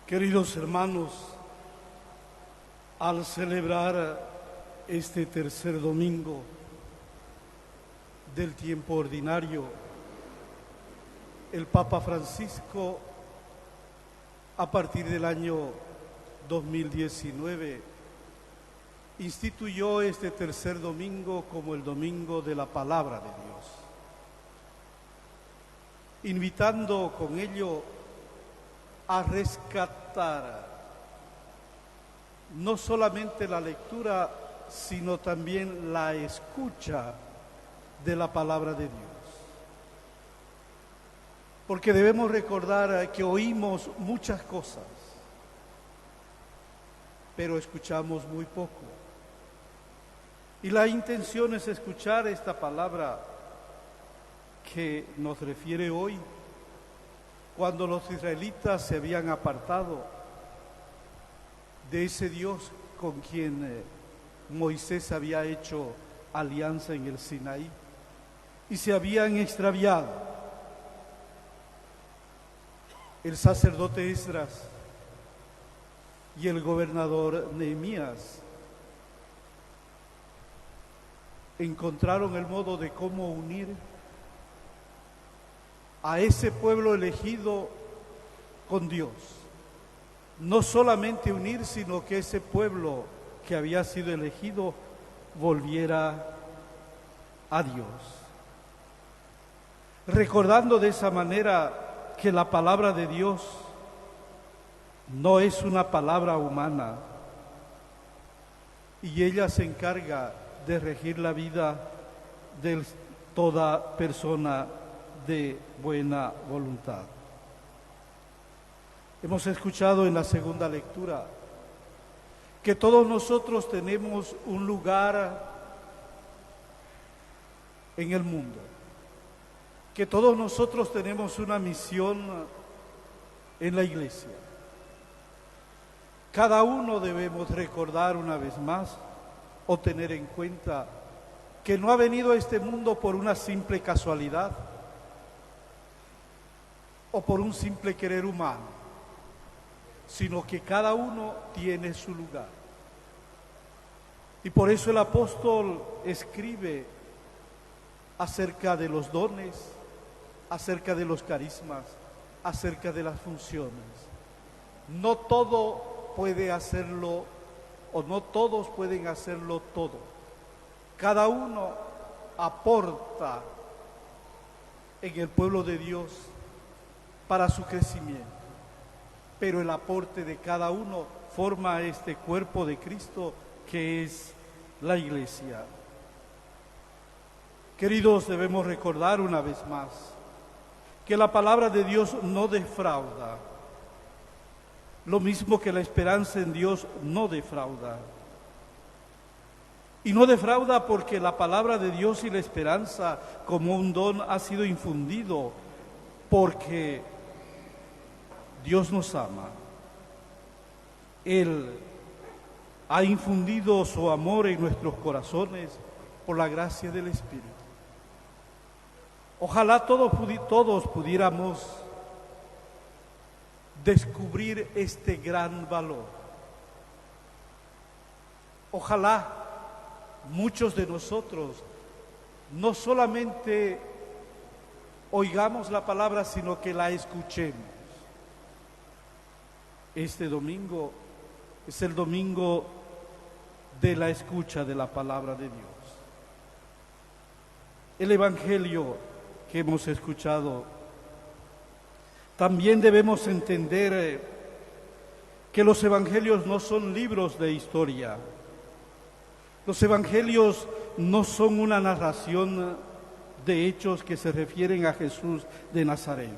Queridos hermanos, al celebrar este tercer domingo del tiempo ordinario, el Papa Francisco, a partir del año 2019, instituyó este tercer domingo como el domingo de la palabra de Dios, invitando con ello a rescatar no solamente la lectura, sino también la escucha de la palabra de Dios. Porque debemos recordar que oímos muchas cosas, pero escuchamos muy poco. Y la intención es escuchar esta palabra que nos refiere hoy, cuando los israelitas se habían apartado de ese Dios con quien Moisés había hecho alianza en el Sinaí y se habían extraviado. El sacerdote Esdras y el gobernador Nehemías encontraron el modo de cómo unir a ese pueblo elegido con Dios. No solamente unir, sino que ese pueblo que había sido elegido volviera a Dios. Recordando de esa manera que la palabra de Dios no es una palabra humana y ella se encarga de regir la vida de toda persona de buena voluntad. Hemos escuchado en la segunda lectura que todos nosotros tenemos un lugar en el mundo, que todos nosotros tenemos una misión en la iglesia. Cada uno debemos recordar una vez más o tener en cuenta que no ha venido a este mundo por una simple casualidad o por un simple querer humano, sino que cada uno tiene su lugar. Y por eso el apóstol escribe acerca de los dones, acerca de los carismas, acerca de las funciones. No todo puede hacerlo, o no todos pueden hacerlo todo. Cada uno aporta en el pueblo de Dios para su crecimiento, pero el aporte de cada uno forma este cuerpo de Cristo que es la iglesia. Queridos, debemos recordar una vez más que la palabra de Dios no defrauda, lo mismo que la esperanza en Dios no defrauda. Y no defrauda porque la palabra de Dios y la esperanza como un don ha sido infundido, porque Dios nos ama. Él ha infundido su amor en nuestros corazones por la gracia del Espíritu. Ojalá todos pudiéramos descubrir este gran valor. Ojalá muchos de nosotros no solamente oigamos la palabra, sino que la escuchemos. Este domingo es el domingo de la escucha de la palabra de Dios. El Evangelio que hemos escuchado, también debemos entender que los Evangelios no son libros de historia. Los Evangelios no son una narración de hechos que se refieren a Jesús de Nazaret.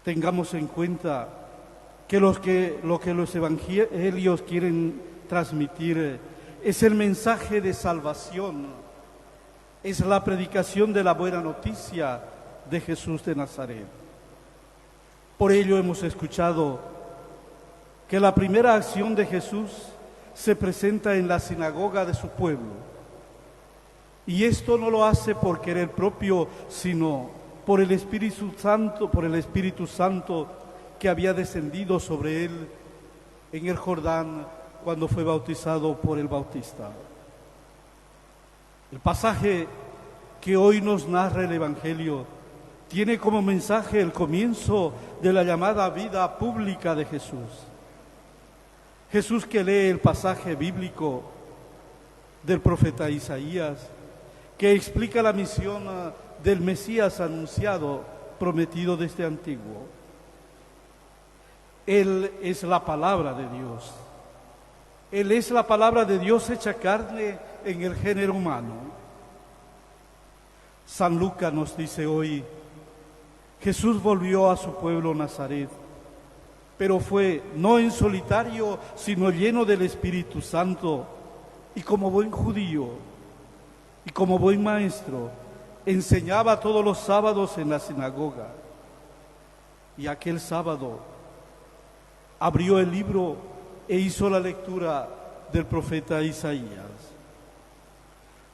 Tengamos en cuenta que lo que los Evangelios quieren transmitir es el mensaje de salvación, es la predicación de la buena noticia de Jesús de Nazaret. Por ello hemos escuchado que la primera acción de Jesús se presenta en la sinagoga de su pueblo. Y esto no lo hace por querer propio, sino por el Espíritu Santo que había descendido sobre él en el Jordán cuando fue bautizado por el Bautista. El pasaje que hoy nos narra el Evangelio tiene como mensaje el comienzo de la llamada vida pública de Jesús. Jesús, que lee el pasaje bíblico del profeta Isaías, que explica la misión del Mesías anunciado, prometido desde antiguo. Él es la palabra de Dios. Él es la palabra de Dios hecha carne en el género humano. San Lucas nos dice hoy: Jesús volvió a su pueblo Nazaret, pero fue no en solitario, sino lleno del Espíritu Santo, y como buen judío y como buen maestro, enseñaba todos los sábados en la sinagoga. Y aquel sábado abrió el libro e hizo la lectura del profeta Isaías.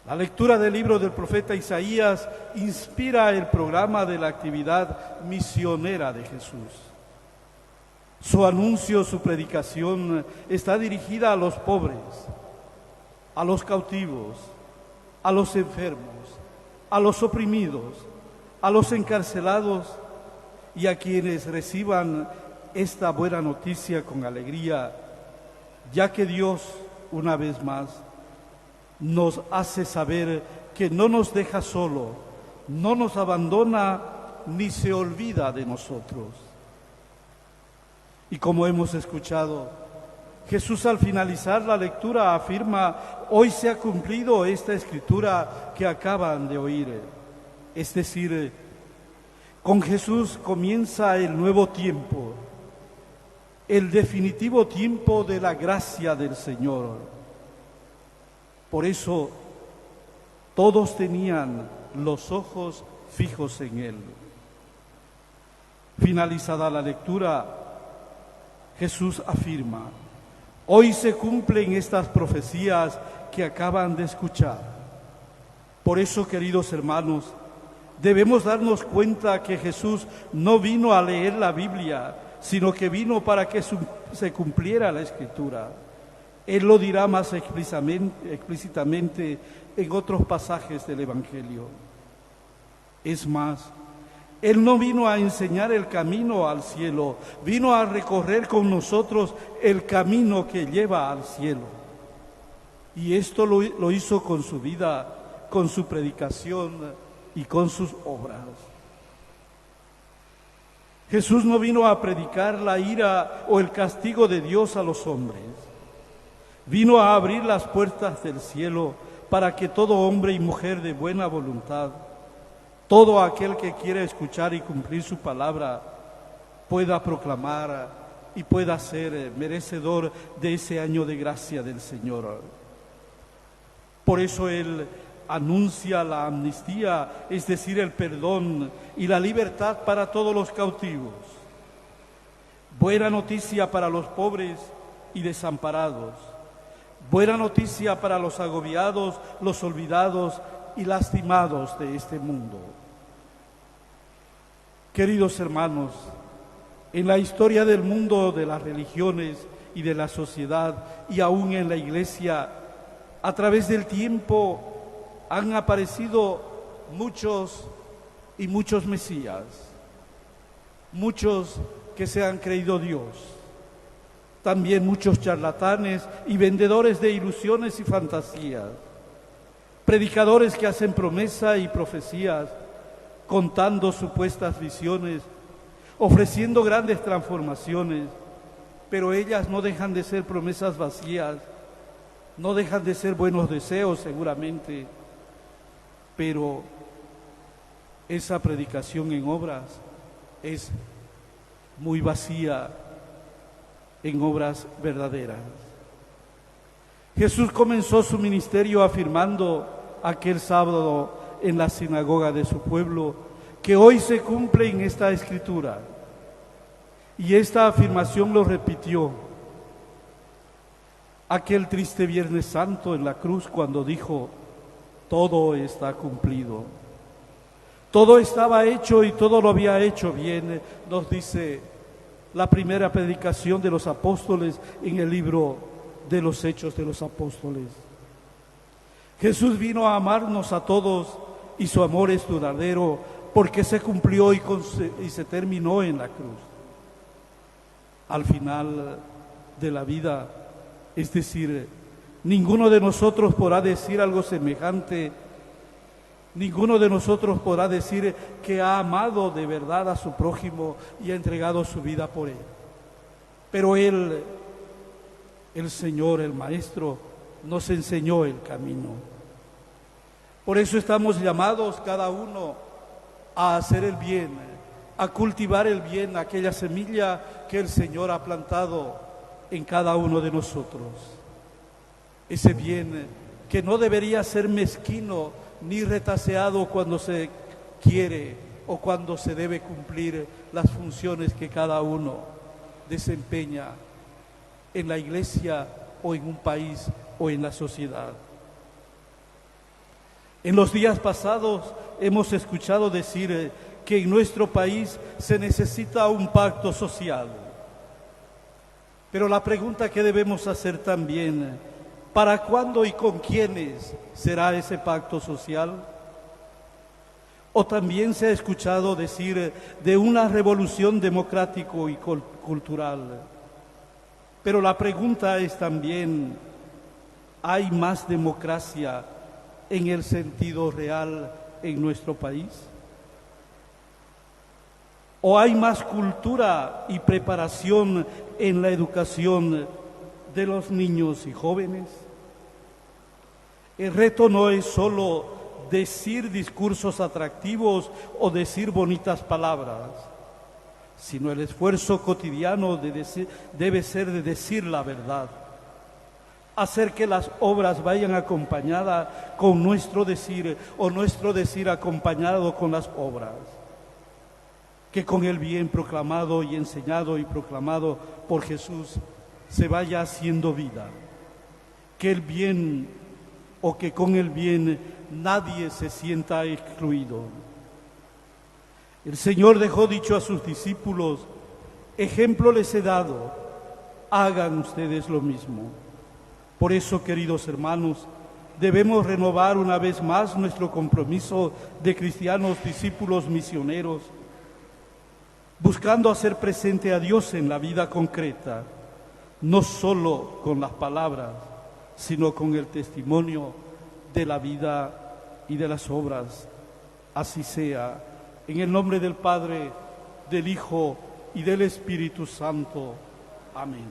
La lectura del libro del profeta Isaías inspira el programa de la actividad misionera de Jesús. Su anuncio, su predicación está dirigida a los pobres, a los cautivos, a los enfermos, a los oprimidos, a los encarcelados y a quienes reciban esta buena noticia con alegría, ya que Dios, una vez más, nos hace saber que no nos deja solo, no nos abandona ni se olvida de nosotros. Y como hemos escuchado, Jesús al finalizar la lectura afirma: hoy se ha cumplido esta escritura que acaban de oír. Es decir, con Jesús comienza el nuevo tiempo, el definitivo tiempo de la gracia del Señor. Por eso todos tenían los ojos fijos en Él. Finalizada la lectura, Jesús afirma: hoy se cumplen estas profecías que acaban de escuchar. Por eso, queridos hermanos, debemos darnos cuenta que Jesús no vino a leer la Biblia, sino que vino para que se cumpliera la Escritura. Él lo dirá más explícitamente en otros pasajes del Evangelio. Es más, Él no vino a enseñar el camino al cielo, vino a recorrer con nosotros el camino que lleva al cielo. Y esto lo hizo con su vida, con su predicación y con sus obras. Jesús no vino a predicar la ira o el castigo de Dios a los hombres. Vino a abrir las puertas del cielo para que todo hombre y mujer de buena voluntad, todo aquel que quiera escuchar y cumplir su palabra, pueda proclamar y pueda ser merecedor de ese año de gracia del Señor. Por eso Él anuncia la amnistía, es decir, el perdón y la libertad para todos los cautivos. Buena noticia para los pobres y desamparados. Buena noticia para los agobiados, los olvidados y lastimados de este mundo. Queridos hermanos, en la historia del mundo, de las religiones y de la sociedad, y aún en la Iglesia, a través del tiempo han aparecido muchos y muchos mesías, muchos que se han creído Dios. También muchos charlatanes y vendedores de ilusiones y fantasías, predicadores que hacen promesa y profecías, contando supuestas visiones, ofreciendo grandes transformaciones, pero ellas no dejan de ser promesas vacías, no dejan de ser buenos deseos seguramente, pero esa predicación en obras es muy vacía en obras verdaderas. Jesús comenzó su ministerio afirmando aquel sábado en la sinagoga de su pueblo que hoy se cumple en esta escritura. Y esta afirmación lo repitió aquel triste Viernes Santo en la cruz cuando dijo: todo está cumplido. Todo estaba hecho y todo lo había hecho bien, nos dice la primera predicación de los apóstoles en el libro de los Hechos de los Apóstoles. Jesús vino a amarnos a todos y su amor es duradero porque se cumplió y se terminó en la cruz. Al final de la vida, es decir, ninguno de nosotros podrá decir algo semejante. Ninguno de nosotros podrá decir que ha amado de verdad a su prójimo y ha entregado su vida por él. Pero Él, el Señor, el Maestro, nos enseñó el camino. Por eso estamos llamados cada uno a hacer el bien, a cultivar el bien, aquella semilla que el Señor ha plantado en cada uno de nosotros. Ese bien que no debería ser mezquino ni retaseado cuando se quiere o cuando se debe cumplir las funciones que cada uno desempeña en la iglesia o en un país o en la sociedad. En los días pasados hemos escuchado decir que en nuestro país se necesita un pacto social. Pero la pregunta que debemos hacer también, ¿para cuándo y con quiénes será ese pacto social? O también se ha escuchado decir de una revolución democrático y cultural. Pero la pregunta es también, ¿hay más democracia en el sentido real en nuestro país? ¿O hay más cultura y preparación en la educación de los niños y jóvenes? El reto no es solo decir discursos atractivos o decir bonitas palabras, sino el esfuerzo cotidiano debe ser de decir la verdad, hacer que las obras vayan acompañadas con nuestro decir o nuestro decir acompañado con las obras, que con el bien proclamado y enseñado y proclamado por Jesús se vaya haciendo vida, que el bien o que con el bien nadie se sienta excluido. El Señor dejó dicho a sus discípulos, ejemplo les he dado, hagan ustedes lo mismo. Por eso, queridos hermanos, debemos renovar una vez más nuestro compromiso de cristianos discípulos misioneros, buscando hacer presente a Dios en la vida concreta, no solo con las palabras, sino con el testimonio de la vida y de las obras. Así sea, en el nombre del Padre, del Hijo y del Espíritu Santo. Amén.